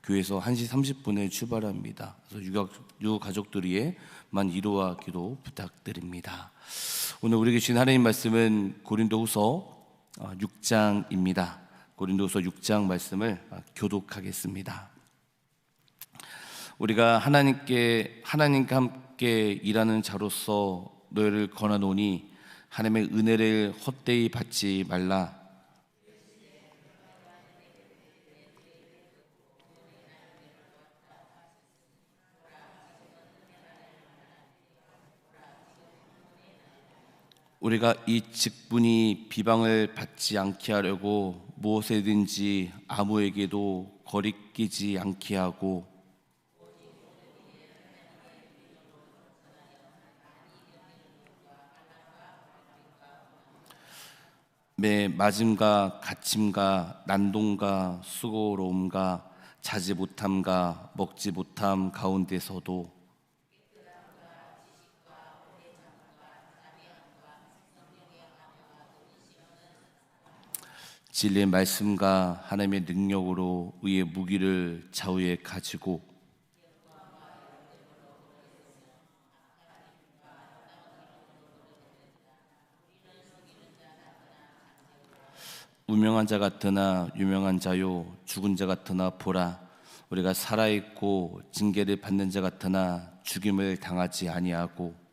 교회에서 1시 30분에 출발합니다. 그래서 유가족들이만 이루와 기도 부탁드립니다. 오늘 우리에게 주신 하나님 말씀은 고린도후서 6장입니다. 고린도후서 6장 말씀을 교독하겠습니다. 우리가 하나님께 함께 일하는 자로서 너희를 권하노니 하나님의 은혜를 헛되이 받지 말라. 우리가 이 직분이 비방을 받지 않게 하려고 무엇에든지 아무에게도 거리끼지 않게 하고 매 맞음과 갇힘과 난동과 수고로움과 자지 못함과 먹지 못함 가운데서도 진리의 말씀과 하나님의 능력으로 의의 무기를 좌우에 가지고 무명한 자 같으나 유명한 자요 죽은 자 같으나 보라 우리가 살아있고 징계를 받는 자 같으나 죽임을 당하지 아니하고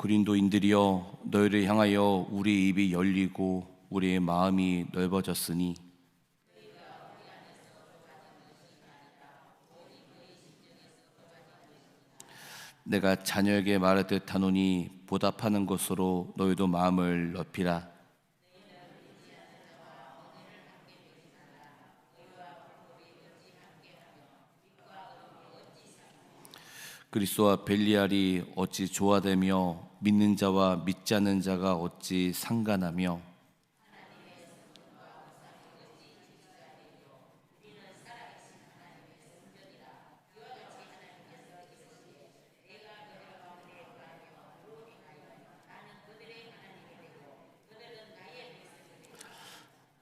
고린도인들이여 너희를 향하여 우리의 입이 열리고 우리의 마음이 넓어졌으니 내가 자녀에게 말하듯 하노니 보답하는 것으로 너희도 마음을 넓히라. 그리스도와 벨리알이 어찌 조화되며 믿는 자와 믿지 않는 자가 어찌 상관하며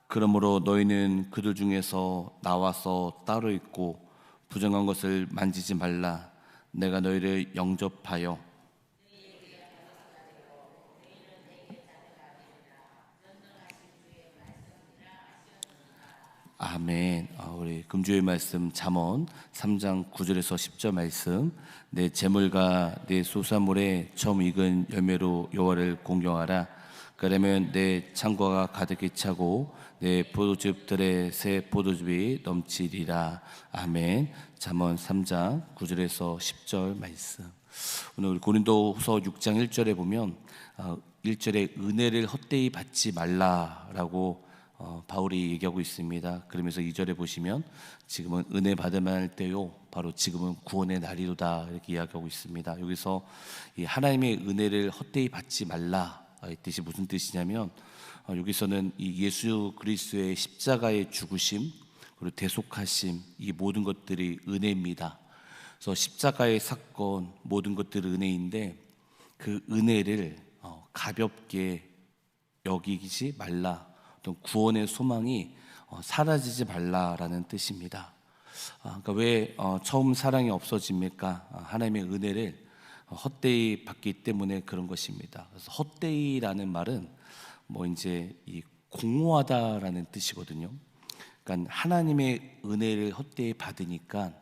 그러므로 너희는 그들 중에서 나와서 따로 있고 부정한 것을 만지지 말라. 내가 너희를 영접하여 아멘. 우리 금주의 말씀 잠언 3장 9절에서 10절 말씀. 내 재물과 내 소산물에 처음 익은 열매로 여호와를 공경하라. 그러면 내 창고가 가득히 차고 내 포도즙들의 새 포도즙이 넘치리라. 아멘. 잠언 3장 9절에서 10절 말씀. 오늘 고린도후서 6장 1절에 보면 1절에 은혜를 헛되이 받지 말라라고 바울이 얘기하고 있습니다. 그러면서 2절에 보시면 지금은 은혜 받을만 할 때요 바로 지금은 구원의 날이로다 이렇게 이야기하고 있습니다. 여기서 이 하나님의 은혜를 헛되이 받지 말라 이 뜻이 무슨 뜻이냐면 여기서는 이 예수 그리스도의 십자가의 죽으심 그리고 대속하심 이 모든 것들이 은혜입니다. 그래서 십자가의 사건 모든 것들이 은혜인데 그 은혜를 가볍게 여기지 말라. 어떤 구원의 소망이 사라지지 말라라는 뜻입니다. 그러니까 왜 처음 사랑이 없어집니까? 하나님의 은혜를 헛되이 받기 때문에 그런 것입니다. 그래서 헛되이라는 말은 뭐 이제 이 공허하다라는 뜻이거든요. 그러니까 하나님의 은혜를 헛되이 받으니까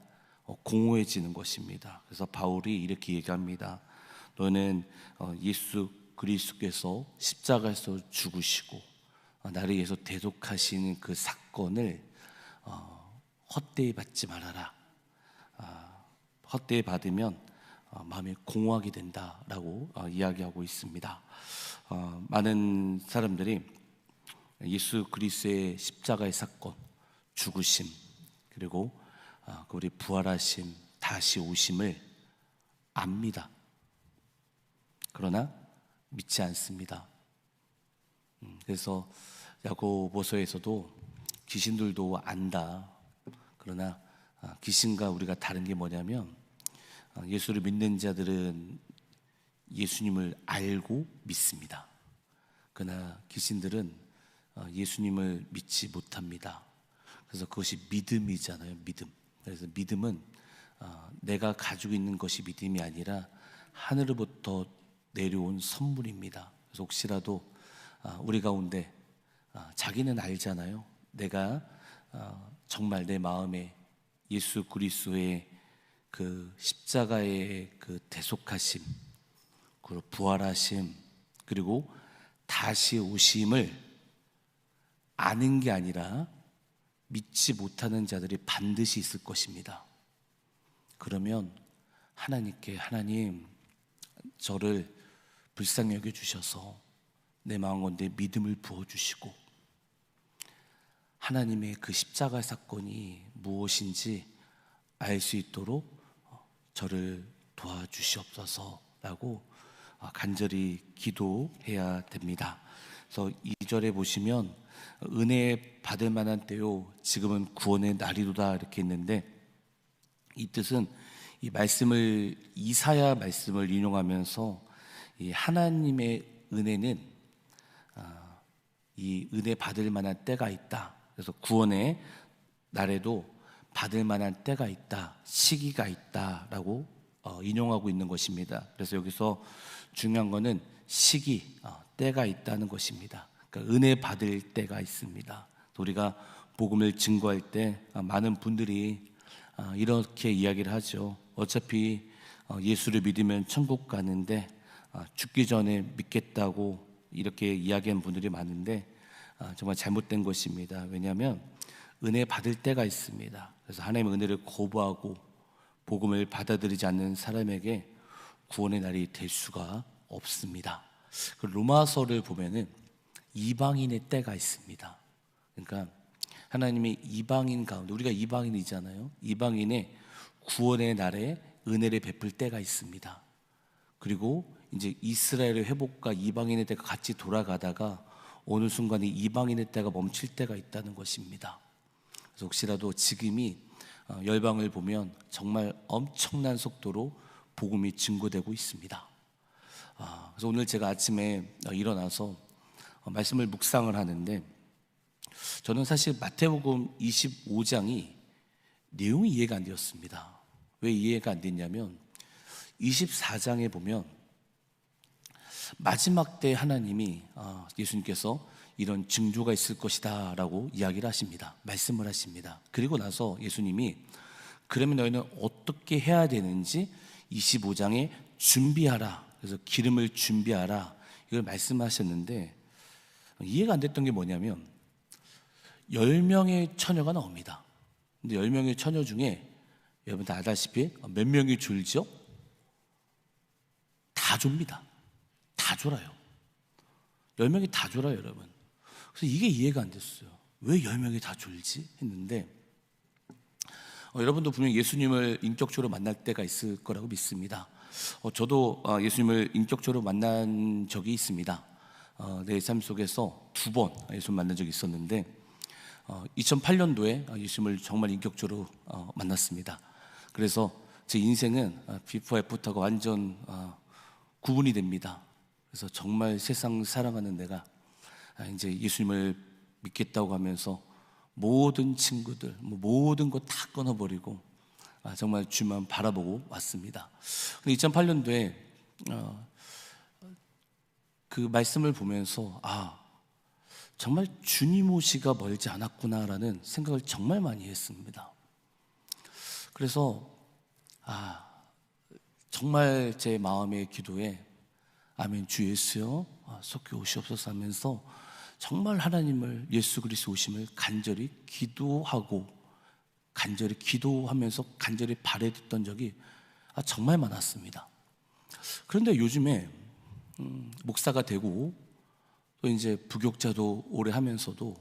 공허해지는 것입니다. 그래서 바울이 이렇게 얘기합니다. 너는 예수 그리스도께서 십자가에서 죽으시고 나를 위해서 대속하시는 그 사건을 헛되이 받지 말아라. 헛되이 받으면 마음이 공허하게 된다라고 이야기하고 있습니다. 많은 사람들이 예수 그리스도의 십자가의 사건, 죽으심 그리고 우리 부활하심, 다시 오심을 압니다. 그러나 믿지 않습니다. 그래서 야고보서에서도 귀신들도 안다. 그러나 귀신과 우리가 다른 게 뭐냐면 예수를 믿는 자들은 예수님을 알고 믿습니다. 그러나 귀신들은 예수님을 믿지 못합니다. 그래서 그것이 믿음이잖아요. 믿음. 그래서 믿음은 내가 가지고 있는 것이 믿음이 아니라 하늘로부터 내려온 선물입니다. 그래서 혹시라도 우리 가운데 자기는 알잖아요. 내가 정말 내 마음에 예수 그리스도의 그 십자가의 그 대속하심, 그리고 부활하심, 그리고 다시 오심을 아는 게 아니라 믿지 못하는 자들이 반드시 있을 것입니다. 그러면 하나님께, 하나님, 저를 불쌍히 여겨주셔서 내 마음건대 믿음을 부어주시고 하나님의 그 십자가 사건이 무엇인지 알 수 있도록 저를 도와주시옵소서라고 간절히 기도해야 됩니다. 그래서 2절에 보시면 은혜 받을 만한 때요 지금은 구원의 날이로다 이렇게 있는데, 이 뜻은 이 말씀을 이사야 말씀을 인용하면서 이 하나님의 은혜는 이 은혜 받을 만한 때가 있다. 그래서 구원의 날에도 받을 만한 때가 있다, 시기가 있다라고 인용하고 있는 것입니다. 그래서 여기서 중요한 거는 시기, 때가 있다는 것입니다. 그러니까 은혜 받을 때가 있습니다. 우리가 복음을 증거할 때 많은 분들이 이렇게 이야기를 하죠. 어차피 예수를 믿으면 천국 가는데 죽기 전에 믿겠다고 이렇게 이야기하는 분들이 많은데 정말 잘못된 것입니다. 왜냐하면 은혜 받을 때가 있습니다. 그래서 하나님의 은혜를 거부하고 복음을 받아들이지 않는 사람에게 구원의 날이 될 수가 없습니다. 그 로마서를 보면은 이방인의 때가 있습니다. 그러니까 하나님이 이방인 가운데, 우리가 이방인이잖아요. 이방인의 구원의 날에 은혜를 베풀 때가 있습니다. 그리고 이제 이스라엘의 회복과 이방인의 때가 같이 돌아가다가 어느 순간에 이방인의 때가 멈출 때가 있다는 것입니다. 그래서 혹시라도 지금이 열방을 보면 정말 엄청난 속도로 복음이 증거되고 있습니다. 그래서 오늘 제가 아침에 일어나서 말씀을 묵상을 하는데, 저는 사실 마태복음 25장이 내용이 이해가 안 되었습니다. 왜 이해가 안 됐냐면 24장에 보면 마지막 때 하나님이 예수님께서 이런 징조가 있을 것이다 라고 이야기를 하십니다. 말씀을 하십니다. 그리고 나서 예수님이 그러면 너희는 어떻게 해야 되는지 25장에 준비하라, 그래서 기름을 준비하라, 이걸 말씀하셨는데 이해가 안 됐던 게 뭐냐면 10명의 처녀가 나옵니다. 근데 10명의 처녀 중에 여러분 다 알다시피 몇 명이 졸죠? 다 졸니다. 다 졸아요. 10명이 다 졸아요, 여러분. 그래서 이게 이해가 안 됐어요. 왜 10명이 다 졸지? 했는데 여러분도 분명히 예수님을 인격적으로 만날 때가 있을 거라고 믿습니다. 저도 예수님을 인격적으로 만난 적이 있습니다. 내 삶 속에서 2번 예수님 만난 적이 있었는데 2008년도에 예수님을 정말 인격적으로 만났습니다. 그래서 제 인생은 비포 애프터가 완전 구분이 됩니다. 그래서 정말 세상 사랑하는 내가 이제 예수님을 믿겠다고 하면서 모든 친구들, 모든 거 다 끊어버리고 정말 주만 바라보고 왔습니다. 근데 2008년도에 그 말씀을 보면서 정말 주님 오시가 멀지 않았구나라는 생각을 정말 많이 했습니다. 그래서 정말 제 마음의 기도에 아멘 주 예수여 속히 오시옵소서 하면서 정말 하나님을, 예수 그리스도 오심을 간절히 기도하면서 간절히 바라했던 적이 정말 많았습니다. 그런데 요즘에 목사가 되고 또 이제 부교육자도 오래 하면서도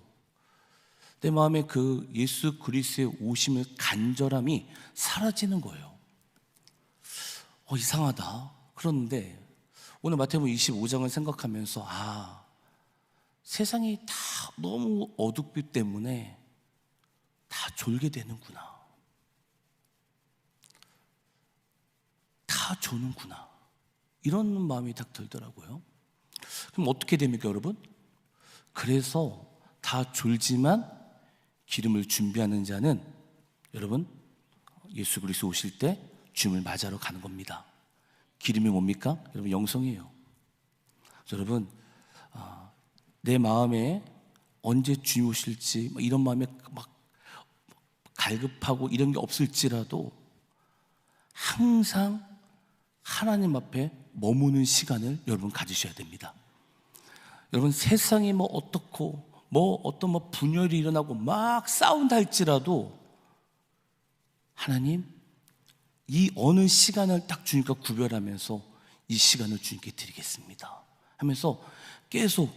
내 마음에 그 예수 그리스도의 오심을 간절함이 사라지는 거예요. 이상하다. 그런데 오늘 마태복음 25장을 생각하면서 세상이 다 너무 어둡기 때문에 다 졸게 되는구나. 다 조는구나. 이런 마음이 딱 들더라고요. 그럼 어떻게 됩니까, 여러분? 그래서 다 졸지만 기름을 준비하는 자는 여러분 예수 그리스도 오실 때 주님을 맞이하러 가는 겁니다. 기름이 뭡니까? 여러분 영성이에요. 여러분 내 마음에 언제 주님 오실지 이런 마음에 막 갈급하고 이런 게 없을지라도 항상 하나님 앞에 머무는 시간을 여러분 가지셔야 됩니다. 여러분 세상이 뭐 어떻고 뭐 어떤 뭐 분열이 일어나고 막 싸운다 할지라도 하나님 이 어느 시간을 딱 주님과 구별하면서 이 시간을 주님께 드리겠습니다 하면서 계속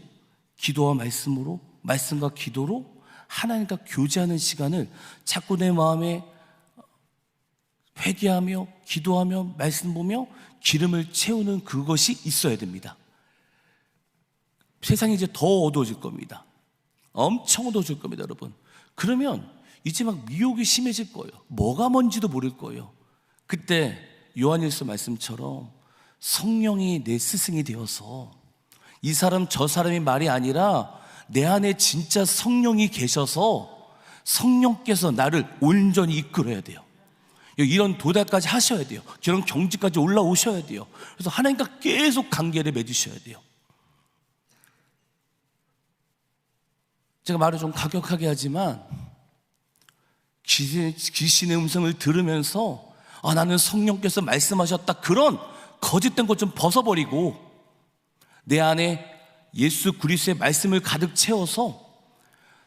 기도와 말씀으로 말씀과 기도로 하나님과 교제하는 시간을 자꾸 내 마음에 회개하며 기도하며 말씀 보며 기름을 채우는 그것이 있어야 됩니다. 세상이 이제 더 어두워질 겁니다. 엄청 어두워질 겁니다, 여러분. 그러면 이제 막 미혹이 심해질 거예요. 뭐가 뭔지도 모를 거예요. 그때 요한일서 말씀처럼 성령이 내 스승이 되어서 이 사람 저 사람의 말이 아니라 내 안에 진짜 성령이 계셔서 성령께서 나를 온전히 이끌어야 돼요. 이런 도달까지 하셔야 돼요. 저런 경지까지 올라오셔야 돼요. 그래서 하나님과 계속 관계를 맺으셔야 돼요. 제가 말을 좀 과격하게 하지만 귀신의 음성을 들으면서 나는 성령께서 말씀하셨다 그런 거짓된 것 좀 벗어버리고 내 안에 예수 그리스도의 말씀을 가득 채워서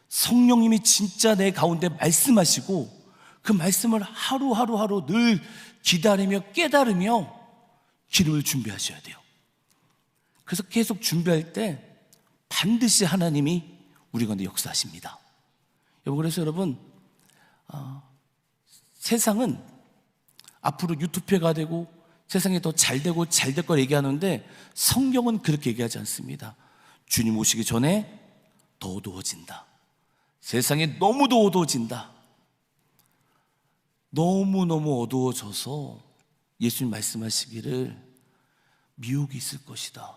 성령님이 진짜 내 가운데 말씀하시고 그 말씀을 하루하루 늘 기다리며 깨달으며 기름을 준비하셔야 돼요. 그래서 계속 준비할 때 반드시 하나님이 우리 가운데 역사하십니다. 그래서 여러분 세상은 앞으로 유투표가 되고 세상이 더 잘되고 잘될 걸 얘기하는데 성경은 그렇게 얘기하지 않습니다. 주님 오시기 전에 더 어두워진다. 세상이 너무도 어두워진다. 너무너무 어두워져서 예수님 말씀하시기를 미혹이 있을 것이다.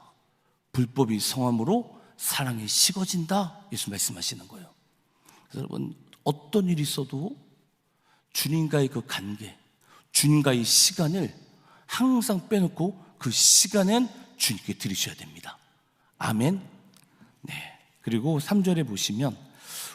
불법이 성함으로 사랑이 식어진다. 예수 말씀하시는 거예요. 그래서 여러분 어떤 일이 있어도 주님과의 그 관계, 주님과의 시간을 항상 빼놓고 그 시간은 주님께 드리셔야 됩니다. 아멘. 네. 그리고 3절에 보시면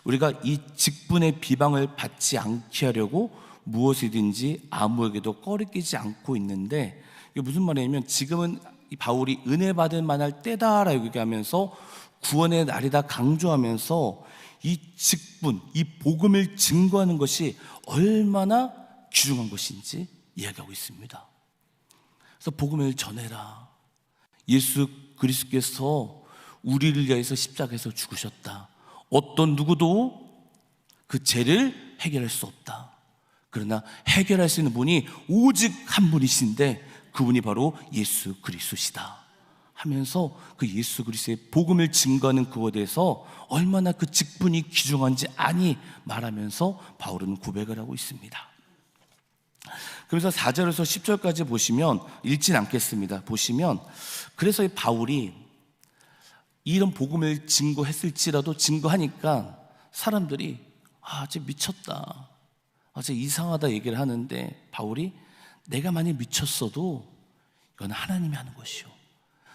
우리가 이 직분의 비방을 받지 않게 하려고 무엇이든지 아무에게도 꺼리끼지 않고 있는데 이게 무슨 말이냐면 지금은 이 바울이 은혜 받을 만할 때다라고 얘기하면서 구원의 날이다 강조하면서 이 직분, 이 복음을 증거하는 것이 얼마나 귀중한 것인지 이야기하고 있습니다. 그래서 복음을 전해라. 예수 그리스도께서 우리를 위해서 십자가에서 죽으셨다. 어떤 누구도 그 죄를 해결할 수 없다. 그러나 해결할 수 있는 분이 오직 한 분이신데 그분이 바로 예수 그리스도시다 하면서 그 예수 그리스도의 복음을 증거하는 그것에 대해서 얼마나 그 직분이 귀중한지 아니 말하면서 바울은 고백을 하고 있습니다. 그래서 4절에서 10절까지 보시면 읽진 않겠습니다. 보시면 그래서 이 바울이 이런 복음을 증거했을지라도 증거하니까 사람들이 쟤 미쳤다, 쟤 이상하다 얘기를 하는데 바울이 내가 만약 미쳤어도 이건 하나님이 하는 것이요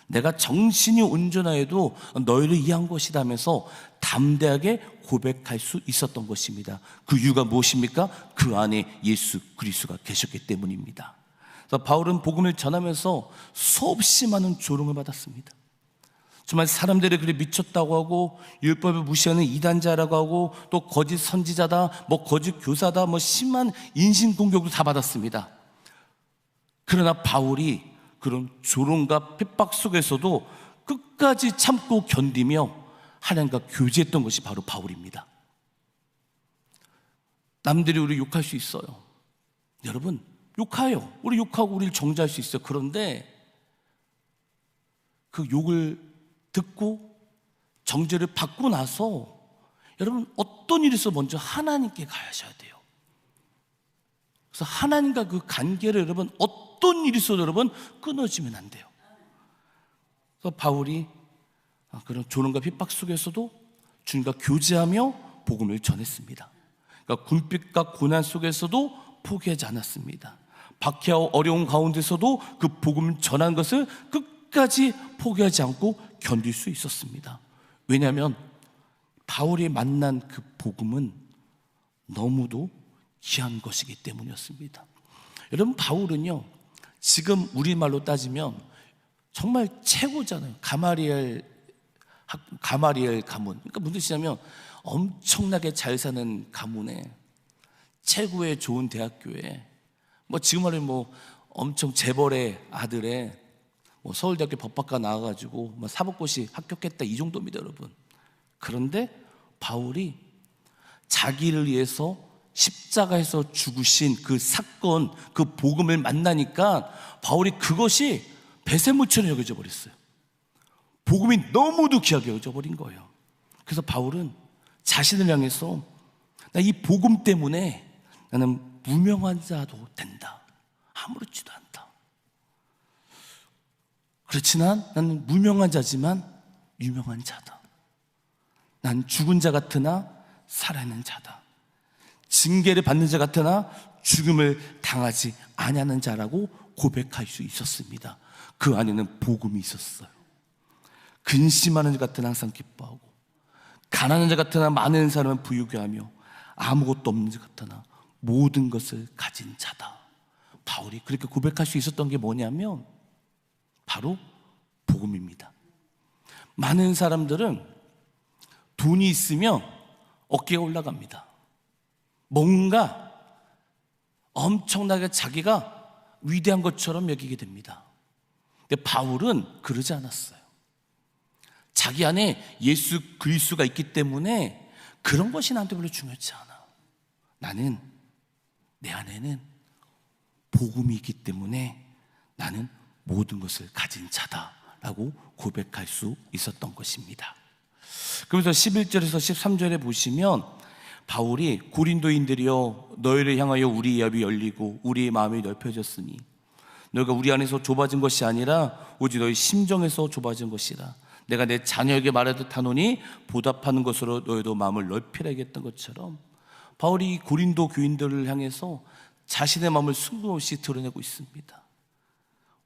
내가 정신이 온전하여도 너희를 위한 것이다 하면서 담대하게 고백할 수 있었던 것입니다. 그 이유가 무엇입니까? 그 안에 예수 그리스도가 계셨기 때문입니다. 그래서 바울은 복음을 전하면서 수없이 많은 조롱을 받았습니다. 정말 사람들이 그래 미쳤다고 하고 율법을 무시하는 이단자라고 하고 또 거짓 선지자다, 뭐 거짓 교사다, 뭐 심한 인신공격도 다 받았습니다. 그러나 바울이 그런 조롱과 핍박 속에서도 끝까지 참고 견디며 하나님과 교제했던 것이 바로 바울입니다. 남들이 우리 욕할 수 있어요. 여러분 욕해요. 우리 욕하고 우리를 정죄할 수 있어요. 그런데 그 욕을 듣고 정죄를 받고 나서 여러분 어떤 일이 있어 먼저 하나님께 가셔야 돼요. 그래서 하나님과 그 관계를 여러분 어떤 일이 있어도 여러분 끊어지면 안 돼요. 그래서 바울이 그런 조롱과 핍박 속에서도 주님과 교제하며 복음을 전했습니다. 그러니까 군빛과 고난 속에서도 포기하지 않았습니다. 박해와 어려운 가운데서도 그 복음을 전한 것을 끝까지 포기하지 않고 견딜 수 있었습니다. 왜냐하면 바울이 만난 그 복음은 너무도 귀한 것이기 때문이었습니다. 여러분, 바울은요, 지금 우리말로 따지면 정말 최고잖아요. 가마리엘 가문. 그러니까 무슨 뜻이냐면 엄청나게 잘 사는 가문에, 최고의 좋은 대학교에, 지금 말하면 엄청 재벌의 아들에 서울대학교 법학과 나와가지고 사법고시 합격했다, 이 정도입니다, 여러분. 그런데 바울이 자기를 위해서 십자가에서 죽으신 그 사건, 그 복음을 만나니까 바울이 그것이 배설물처럼 여겨져 버렸어요. 복음이 너무도 귀하게 여겨져 버린 거예요. 그래서 바울은 자신을 향해서 나 이 복음 때문에 나는 무명한 자도 된다, 아무렇지도 않다. 그렇지만 나는 무명한 자지만 유명한 자다. 난 죽은 자 같으나 살아있는 자다. 징계를 받는 자 같으나 죽음을 당하지 아니하는 자라고 고백할 수 있었습니다. 그 안에는 복음이 있었어요. 근심하는 자 같으나 항상 기뻐하고, 가난한 자 같으나 많은 사람은 부유하게 하며, 아무것도 없는 자 같으나 모든 것을 가진 자다. 바울이 그렇게 고백할 수 있었던 게 뭐냐면 바로 복음입니다. 많은 사람들은 돈이 있으면 어깨가 올라갑니다. 뭔가 엄청나게 자기가 위대한 것처럼 여기게 됩니다. 근데 바울은 그러지 않았어요. 자기 안에 예수 그리스도가 있기 때문에 그런 것이 나한테 별로 중요하지 않아. 나는, 내 안에는 복음이 있기 때문에 나는 모든 것을 가진 자다라고 고백할 수 있었던 것입니다. 그래서 11절에서 13절에 보시면 바울이 고린도인들이여, 너희를 향하여 우리의 입이 열리고 우리의 마음이 넓혀졌으니 너희가 우리 안에서 좁아진 것이 아니라 오직 너희 심정에서 좁아진 것이라. 내가 내 자녀에게 말하듯 하노니 보답하는 것으로 너희도 마음을 넓히라 했던 것처럼 바울이 고린도 교인들을 향해서 자신의 마음을 숨김없이 드러내고 있습니다.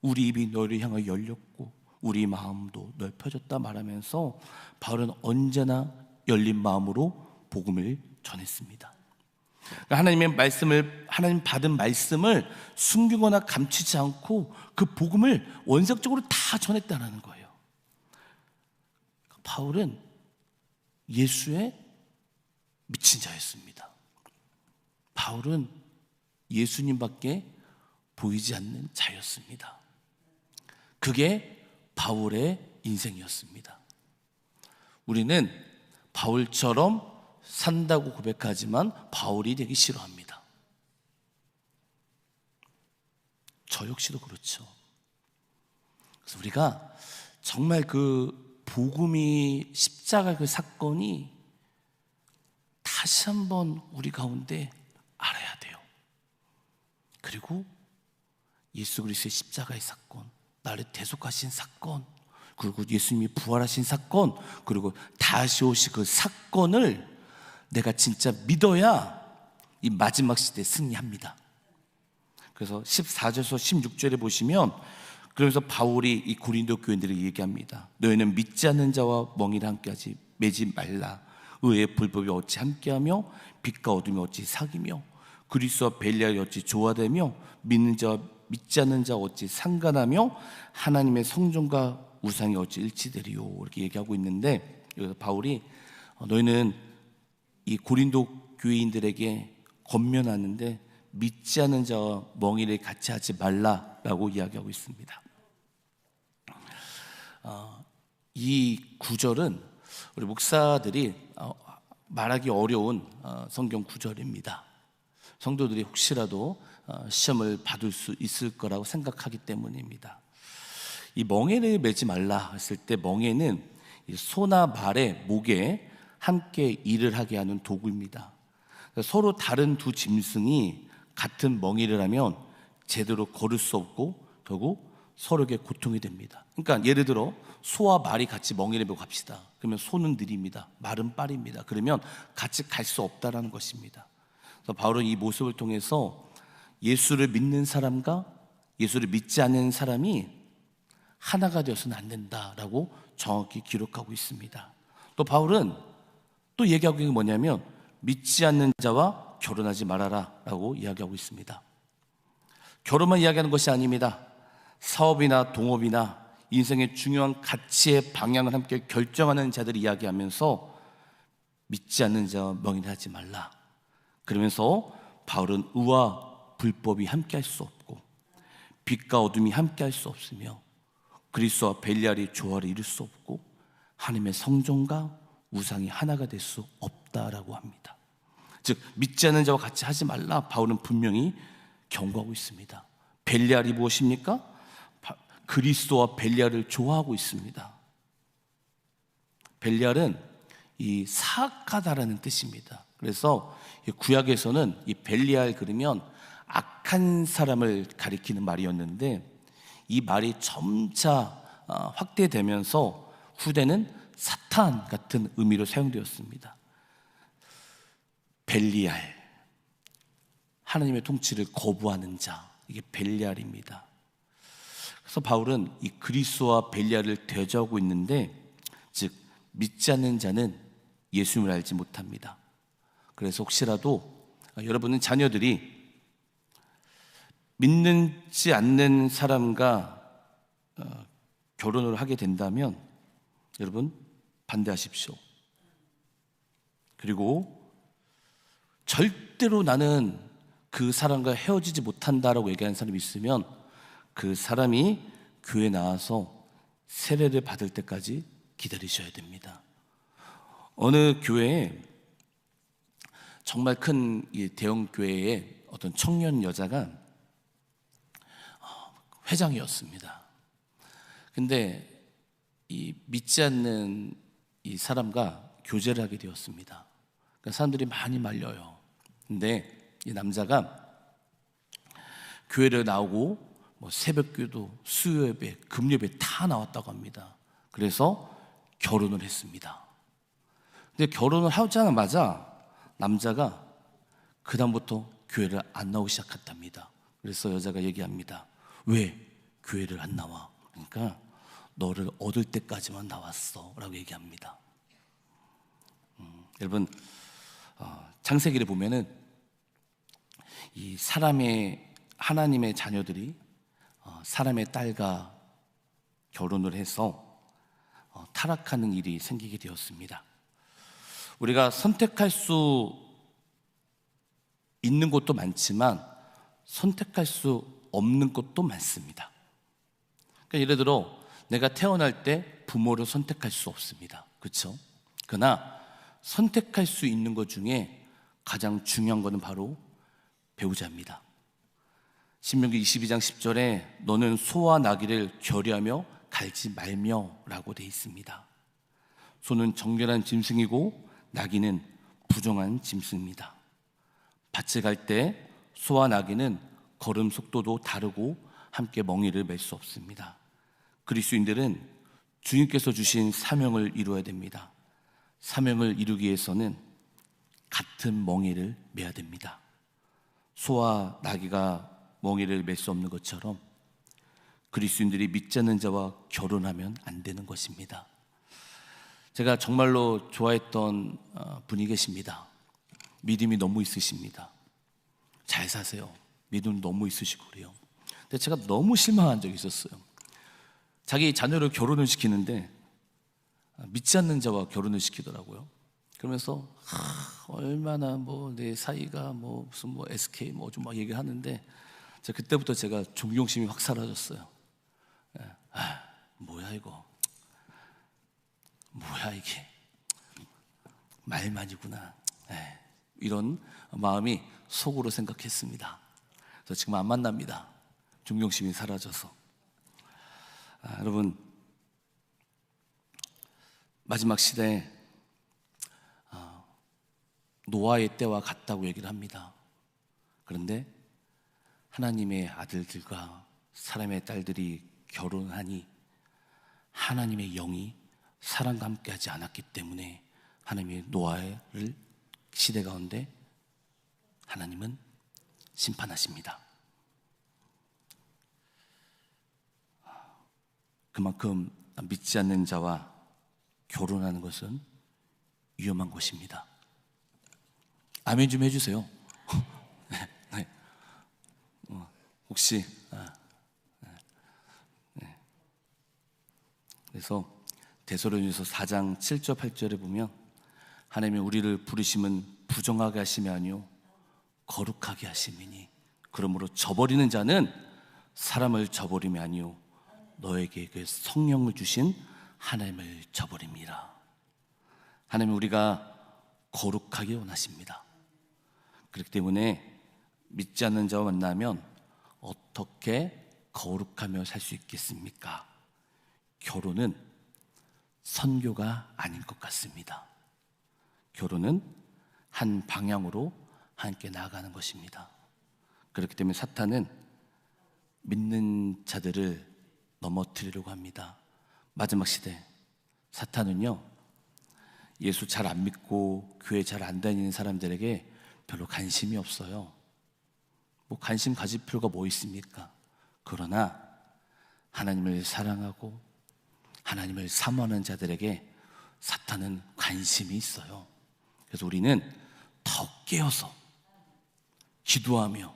우리 입이 너희를 향하여 열렸고 우리 마음도 넓혀졌다 말하면서 바울은 언제나 열린 마음으로 복음을 전했습니다. 하나님의 말씀을, 하나님 받은 말씀을 숨기거나 감추지 않고 그 복음을 원색적으로 다 전했다는 거예요. 바울은 예수에 미친 자였습니다. 바울은 예수님밖에 보이지 않는 자였습니다. 그게 바울의 인생이었습니다. 우리는 바울처럼 산다고 고백하지만 바울이 되기 싫어합니다. 저 역시도 그렇죠. 그래서 우리가 정말 그 복음이, 십자가 그 사건이 다시 한번 우리 가운데 알아야 돼요. 그리고 예수 그리스도의 십자가의 사건, 나를 대속하신 사건, 그리고 예수님이 부활하신 사건, 그리고 다시 오실 그 사건을 내가 진짜 믿어야 이 마지막 시대에 승리합니다. 그래서 14절에서 16절에 보시면, 그러면서 바울이 이 고린도 교인들에게 얘기합니다. 너희는 믿지 않는 자와 멍이를 함께하지 매지 말라. 의의 불법이 어찌 함께하며 빛과 어둠이 어찌 사귀며 그리스도와 벨리알이 어찌 조화되며 믿는 자와 믿지 않는 자와 어찌 상관하며 하나님의 성전과 우상이 어찌 일치되리요, 이렇게 얘기하고 있는데, 여기서 바울이 너희는 이 고린도 교인들에게 권면하는데 믿지 않는 자와 멍이를 같이 하지 말라라고 이야기하고 있습니다. 이 구절은 우리 목사들이 말하기 어려운 성경 구절입니다. 성도들이 혹시라도 시험을 받을 수 있을 거라고 생각하기 때문입니다. 이 멍에를 매지 말라 했을 때, 멍에는 소나 발에, 목에 함께 일을 하게 하는 도구입니다. 서로 다른 두 짐승이 같은 멍에를 하면 제대로 걸을 수 없고 결국 서로에게 고통이 됩니다. 그러니까 예를 들어 소와 말이 같이 멍에를 메고 갑시다. 그러면 소는 느립니다. 말은 빠릅니다. 그러면 같이 갈 수 없다라는 것입니다. 그래서 바울은 이 모습을 통해서 예수를 믿는 사람과 예수를 믿지 않는 사람이 하나가 되어서는 안 된다라고 정확히 기록하고 있습니다. 또 바울은 또 얘기하고 있는 게 뭐냐면 믿지 않는 자와 결혼하지 말아라 라고 이야기하고 있습니다. 결혼만 이야기하는 것이 아닙니다. 사업이나 동업이나 인생의 중요한 가치의 방향을 함께 결정하는 자들이 이야기하면서 믿지 않는 자와 명인하지 말라. 그러면서 바울은 의와 불법이 함께 할 수 없고 빛과 어둠이 함께 할 수 없으며 그리스도와 벨리알이 조화를 이룰 수 없고 하나님의 성전과 우상이 하나가 될 수 없다라고 합니다. 즉 믿지 않는 자와 같이 하지 말라. 바울은 분명히 경고하고 있습니다. 벨리알이 무엇입니까? 그리스도와 벨리알을 좋아하고 있습니다. 벨리알은 이 사악하다라는 뜻입니다. 그래서 구약에서는 이 벨리알 그러면 악한 사람을 가리키는 말이었는데 이 말이 점차 확대되면서 후대는 사탄 같은 의미로 사용되었습니다. 벨리알, 하나님의 통치를 거부하는 자, 이게 벨리알입니다. 그래서 바울은 이 그리스도와 벨리알을 대조하고 있는데 즉 믿지 않는 자는 예수님을 알지 못합니다. 그래서 혹시라도 여러분은 자녀들이 믿지 않는 사람과 결혼을 하게 된다면 여러분 반대하십시오. 그리고 절대로 나는 그 사람과 헤어지지 못한다라고 얘기하는 사람이 있으면 그 사람이 교회에 나와서 세례를 받을 때까지 기다리셔야 됩니다. 어느 교회에 정말 큰 대형 교회의 어떤 청년 여자가 회장이었습니다. 근데 이 믿지 않는 이 사람과 교제를 하게 되었습니다. 그러니까 사람들이 많이 말려요. 근데 이 남자가 교회를 나오고 새벽기도, 수요예배, 금요예배 다 나왔다고 합니다. 그래서 결혼을 했습니다. 근데 결혼을 하자마자 남자가 그다음부터 교회를 안 나오기 시작했답니다. 그래서 여자가 얘기합니다. 왜 교회를 안 나와? 그러니까 너를 얻을 때까지만 나왔어 라고 얘기합니다. 여러분 창세기를 보면은 이 하나님의 자녀들이 사람의 딸과 결혼을 해서 타락하는 일이 생기게 되었습니다. 우리가 선택할 수 있는 것도 많지만 선택할 수 없는 것도 많습니다. 그러니까 예를 들어 내가 태어날 때 부모를 선택할 수 없습니다. 그렇죠? 그러나 선택할 수 있는 것 중에 가장 중요한 것은 바로 배우자입니다. 신명기 22장 10절에 너는 소와 나귀를 겨리하며 갈지 말며 라고 되어 있습니다. 소는 정결한 짐승이고 나귀는 부정한 짐승입니다. 밭에 갈 때 소와 나귀는 걸음 속도도 다르고 함께 멍에를 맬 수 없습니다. 그리스도인들은 주님께서 주신 사명을 이루어야 됩니다. 사명을 이루기 위해서는 같은 멍에를 매야 됩니다. 소와 나귀가 멍에를 맬 수 없는 것처럼 그리스도인들이 믿지 않는 자와 결혼하면 안 되는 것입니다. 제가 정말로 좋아했던 분이 계십니다. 믿음이 너무 있으십니다. 잘 사세요. 믿음 너무 있으시고 그래요. 근데 제가 너무 실망한 적이 있었어요. 자기 자녀를 결혼을 시키는데 믿지 않는 자와 결혼을 시키더라고요. 그러면서 얼마나 내 사이가 무슨 SK 좀 막 얘기를 하는데 그때부터 제가 존경심이 확 사라졌어요. 뭐야 이거, 뭐야 이게, 말만이구나. 이런 마음이 속으로 생각했습니다. 그래서 지금 안 만납니다. 존경심이 사라져서. 여러분, 마지막 시대에 노아의 때와 같다고 얘기를 합니다. 그런데 하나님의 아들들과 사람의 딸들이 결혼하니 하나님의 영이 사람과 함께하지 않았기 때문에 하나님의 노아의 시대 가운데 하나님은 심판하십니다. 그만큼 믿지 않는 자와 결혼하는 것은 위험한 것입니다. 아멘 좀 해주세요. 네, 네. 혹시 네. 그래서 데살로니가서 4장 7절 8절에 보면 하나님이 우리를 부르심은 부정하게 하심이 아니요 거룩하게 하심이니 그러므로 저버리는 자는 사람을 저버림이 아니요 너에게 그 성령을 주신 하나님을 저버립니다. 하나님은 우리가 거룩하게 원하십니다. 그렇기 때문에 믿지 않는 자와 만나면 어떻게 거룩하며 살 수 있겠습니까? 결혼은 선교가 아닌 것 같습니다. 결혼은 한 방향으로 함께 나아가는 것입니다. 그렇기 때문에 사탄은 믿는 자들을 넘어뜨리려고 합니다. 마지막 시대 사탄은요, 예수 잘 안 믿고 교회 잘 안 다니는 사람들에게 별로 관심이 없어요. 뭐 관심 가질 필요가 뭐 있습니까? 그러나 하나님을 사랑하고 하나님을 사모하는 자들에게 사탄은 관심이 있어요. 그래서 우리는 더 깨어서 기도하며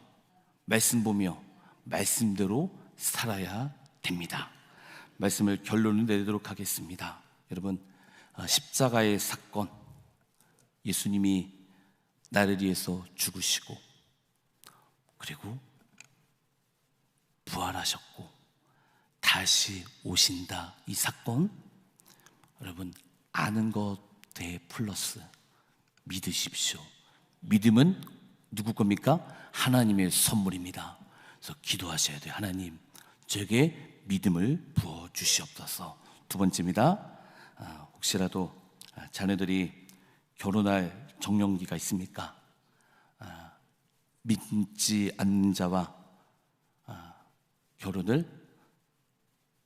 말씀 보며 말씀대로 살아야 됩니다. 말씀을 결론을 내리도록 하겠습니다. 여러분, 십자가의 사건, 예수님이 나를 위해서 죽으시고 그리고 부활하셨고 다시 오신다, 이 사건 여러분 아는 것에 플러스 믿으십시오. 믿음은 누구 겁니까? 하나님의 선물입니다. 그래서 기도하셔야 돼요. 하나님, 저에게 믿음을 부어주시옵소서. 두 번째입니다. 혹시라도 자녀들이 결혼할 정년기가 있습니까? 믿지 않는 자와 결혼을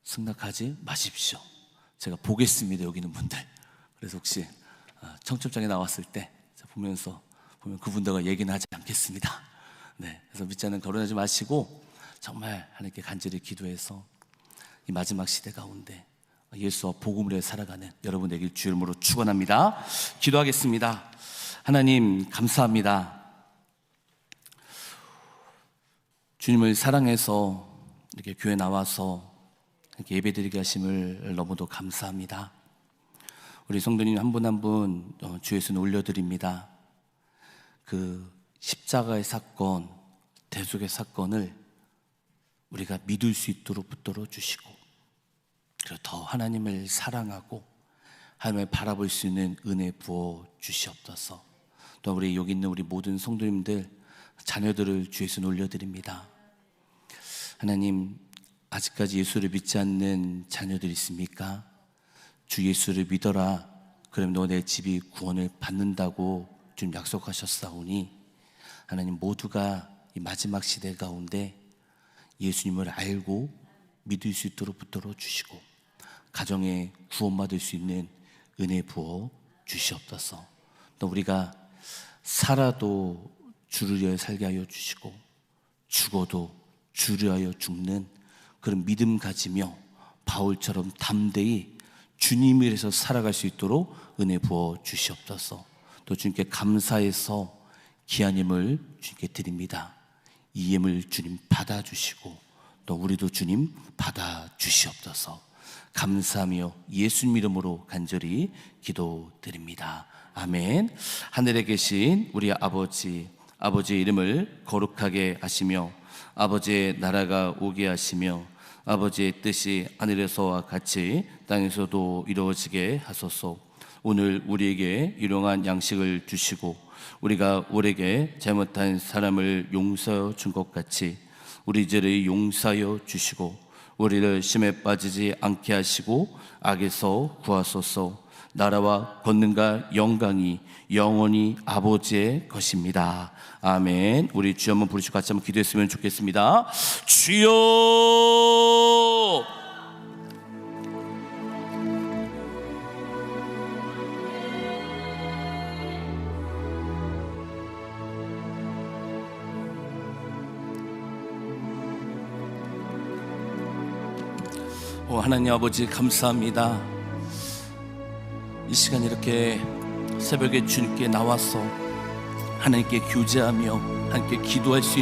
승낙하지 마십시오. 제가 보겠습니다, 여기 있는 분들. 그래서 혹시 청첩장에 나왔을 때 보면 그분들과 얘기는 하지 않겠습니다. 네, 그래서 믿지 않는 결혼하지 마시고 정말 하나님께 간절히 기도해서 이 마지막 시대 가운데 예수와 복음을 위해 살아가는 여러분 되길 주의 이름으로 축원합니다. 기도하겠습니다. 하나님 감사합니다. 주님을 사랑해서 이렇게 교회 나와서 이렇게 예배드리게 하심을 너무도 감사합니다. 우리 성도님 한 분 한 분 주의 손 올려드립니다. 그 십자가의 사건, 대속의 사건을 우리가 믿을 수 있도록 붙들어 주시고 그리고 더 하나님을 사랑하고 하나님을 바라볼 수 있는 은혜 부어 주시옵소서. 또 우리 여기 있는 우리 모든 성도님들 자녀들을 주의 손 올려드립니다. 하나님, 아직까지 예수를 믿지 않는 자녀들 있습니까? 주 예수를 믿어라, 그럼 너 내 집이 구원을 받는다고 좀 약속하셨사오니 하나님, 모두가 이 마지막 시대 가운데 예수님을 알고 믿을 수 있도록 붙들어 주시고 가정에 구원받을 수 있는 은혜 부어 주시옵소서. 또 우리가 살아도 주를 위하여 살게 하여 주시고 죽어도 주를 위하여 죽는 그런 믿음 가지며 바울처럼 담대히 주님을 위해서 살아갈 수 있도록 은혜 부어 주시옵소서. 또 주님께 감사해서 귀한 예물 주님께 드립니다. 이 예물 주님 받아주시고 또 우리도 주님 받아주시옵소서. 감사하며 예수님 이름으로 간절히 기도드립니다. 아멘. 하늘에 계신 우리 아버지의 이름을 거룩하게 하시며 아버지의 나라가 오게 하시며 아버지의 뜻이 하늘에서와 같이 땅에서도 이루어지게 하소서. 오늘 우리에게 일용할 양식을 주시고 우리가 우리에게 잘못한 사람을 용서하여 준 것 같이 우리 죄를 용서하여 주시고 우리를 심에 빠지지 않게 하시고 악에서 구하소서. 나라와 권능과 영광이 영원히 아버지의 것입니다. 아멘. 우리 주여 한번 부르시고 같이 한번 기도했으면 좋겠습니다. 주여 하나님 아버지 감사합니다. 이 시간 이렇게 새벽에 주님께 나와서 하나님께 교제하며 함께 기도할 수